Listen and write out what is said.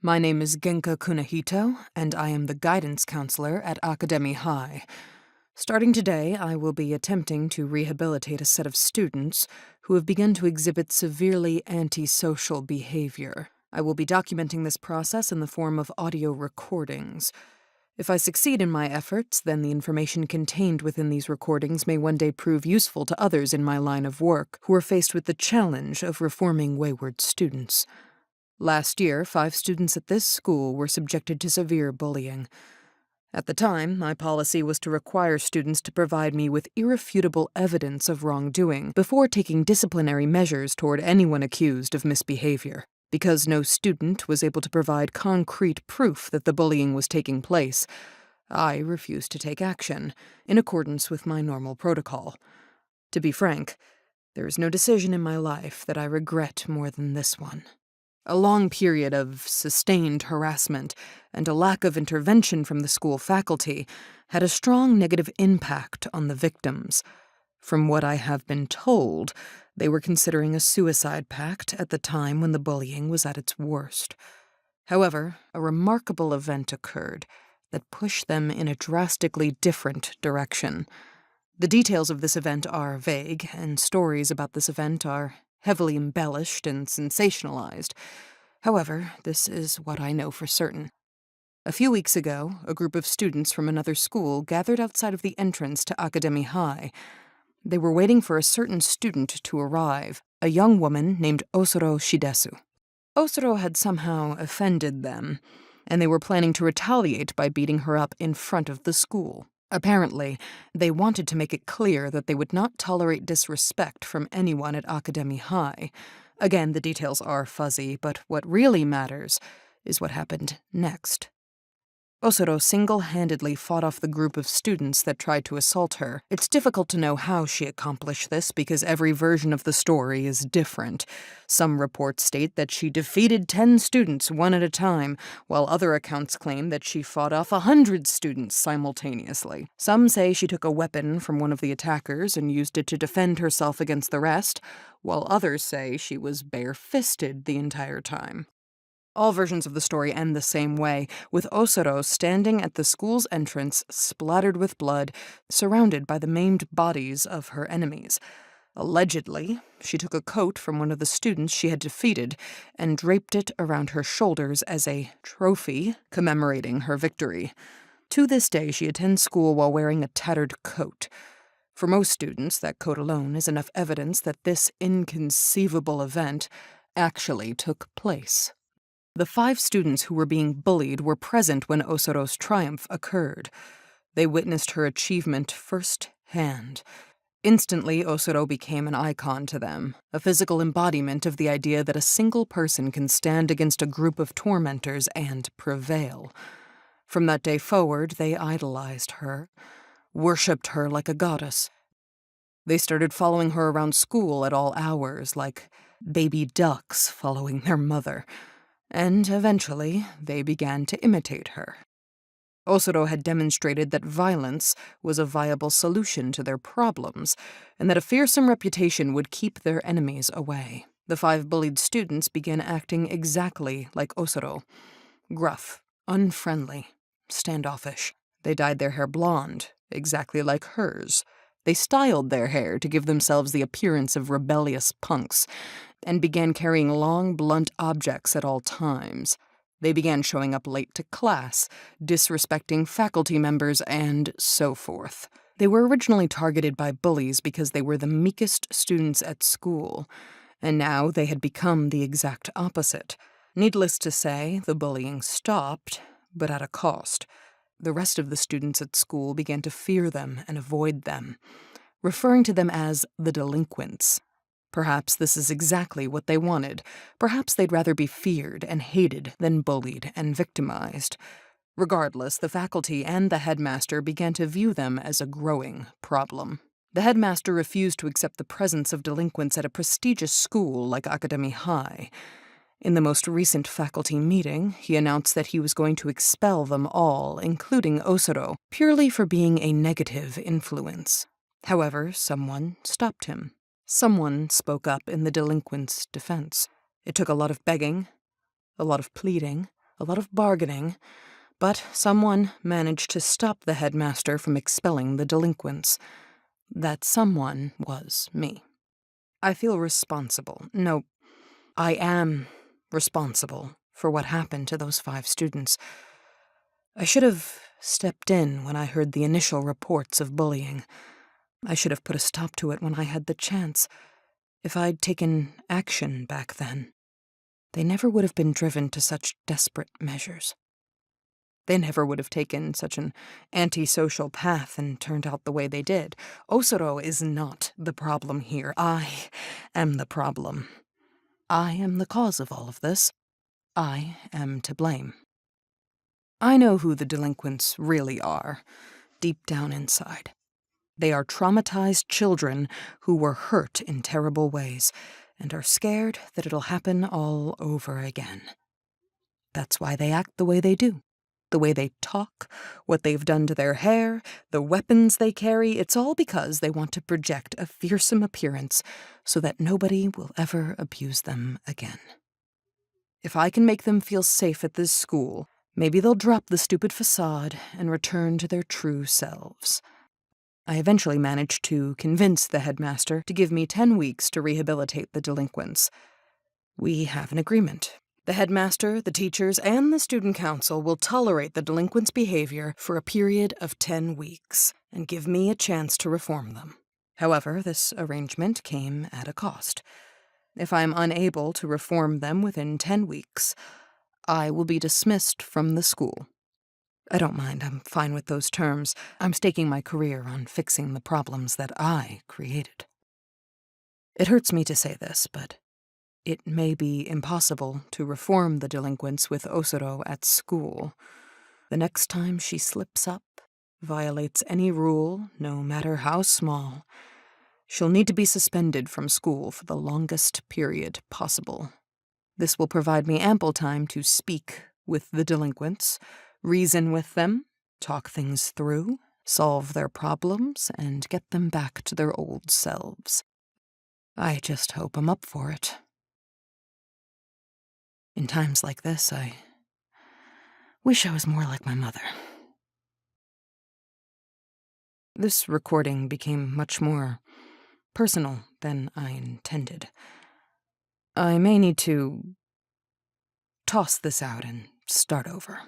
My name is Genka Kunihito, and I am the guidance counselor at Academy High. Starting today, I will be attempting to rehabilitate a set of students who have begun to exhibit severely antisocial behavior. I will be documenting this process in the form of audio recordings. If I succeed in my efforts, then the information contained within these recordings may one day prove useful to others in my line of work who are faced with the challenge of reforming wayward students. Last year, 5 students at this school were subjected to severe bullying. At the time, my policy was to require students to provide me with irrefutable evidence of wrongdoing before taking disciplinary measures toward anyone accused of misbehavior. Because no student was able to provide concrete proof that the bullying was taking place, I refused to take action, in accordance with my normal protocol. To be frank, there is no decision in my life that I regret more than this one. A long period of sustained harassment and a lack of intervention from the school faculty had a strong negative impact on the victims. From what I have been told, they were considering a suicide pact at the time when the bullying was at its worst. However, a remarkable event occurred that pushed them in a drastically different direction. The details of this event are vague, and stories about this event are heavily embellished and sensationalized. However, this is what I know for certain. A few weeks ago, a group of students from another school gathered outside of the entrance to Academy High. They were waiting for a certain student to arrive, a young woman named Osoro Shidesu. Osoro had somehow offended them, and they were planning to retaliate by beating her up in front of the school. Apparently, they wanted to make it clear that they would not tolerate disrespect from anyone at Academy High. Again, the details are fuzzy, but what really matters is what happened next. Osoro single-handedly fought off the group of students that tried to assault her. It's difficult to know how she accomplished this because every version of the story is different. Some reports state that she defeated 10 students one at a time, while other accounts claim that she fought off 100 students simultaneously. Some say she took a weapon from one of the attackers and used it to defend herself against the rest, while others say she was bare-fisted the entire time. All versions of the story end the same way, with Osoro standing at the school's entrance, splattered with blood, surrounded by the maimed bodies of her enemies. Allegedly, she took a coat from one of the students she had defeated and draped it around her shoulders as a trophy commemorating her victory. To this day, she attends school while wearing a tattered coat. For most students, that coat alone is enough evidence that this inconceivable event actually took place. The 5 students who were being bullied were present when Osoro's triumph occurred. They witnessed her achievement firsthand. Instantly, Osoro became an icon to them, a physical embodiment of the idea that a single person can stand against a group of tormentors and prevail. From that day forward, they idolized her, worshipped her like a goddess. They started following her around school at all hours, like baby ducks following their mother. And eventually, they began to imitate her. Osoro had demonstrated that violence was a viable solution to their problems, and that a fearsome reputation would keep their enemies away. The 5 bullied students began acting exactly like Osoro. Gruff, unfriendly, standoffish. They dyed their hair blonde, exactly like hers. They styled their hair to give themselves the appearance of rebellious punks, and began carrying long, blunt objects at all times. They began showing up late to class, disrespecting faculty members, and so forth. They were originally targeted by bullies because they were the meekest students at school, and now they had become the exact opposite. Needless to say, the bullying stopped, but at a cost. The rest of the students at school began to fear them and avoid them, referring to them as the delinquents. Perhaps this is exactly what they wanted. Perhaps they'd rather be feared and hated than bullied and victimized. Regardless, the faculty and the headmaster began to view them as a growing problem. The headmaster refused to accept the presence of delinquents at a prestigious school like Academy High. In the most recent faculty meeting, he announced that he was going to expel them all, including Osoro, purely for being a negative influence. However, someone stopped him. Someone spoke up in the delinquents' defense. It took a lot of begging, a lot of pleading, a lot of bargaining, but someone managed to stop the headmaster from expelling the delinquents. That someone was me. I feel responsible. No, I am responsible for what happened to those 5 students. I should have stepped in when I heard the initial reports of bullying. I should have put a stop to it when I had the chance. If I'd taken action back then, they never would have been driven to such desperate measures. They never would have taken such an antisocial path and turned out the way they did. Osoro is not the problem here. I am the problem. I am the cause of all of this. I am to blame. I know who the delinquents really are, deep down inside. They are traumatized children who were hurt in terrible ways and are scared that it'll happen all over again. That's why they act the way they do. The way they talk, what they've done to their hair, the weapons they carry, it's all because they want to project a fearsome appearance so that nobody will ever abuse them again. If I can make them feel safe at this school, maybe they'll drop the stupid facade and return to their true selves. I eventually managed to convince the headmaster to give me 10 weeks to rehabilitate the delinquents. We have an agreement. The headmaster, the teachers, and the student council will tolerate the delinquents' behavior for a period of 10 weeks and give me a chance to reform them. However, this arrangement came at a cost. If I am unable to reform them within 10 weeks, I will be dismissed from the school. I don't mind, I'm fine with those terms. I'm staking my career on fixing the problems that I created. It hurts me to say this, but it may be impossible to reform the delinquents with Osoro at school. The next time she slips up, violates any rule, no matter how small, she'll need to be suspended from school for the longest period possible. This will provide me ample time to speak with the delinquents, reason with them, talk things through, solve their problems, and get them back to their old selves. I just hope I'm up for it. In times like this, I wish I was more like my mother. This recording became much more personal than I intended. I may need to toss this out and start over.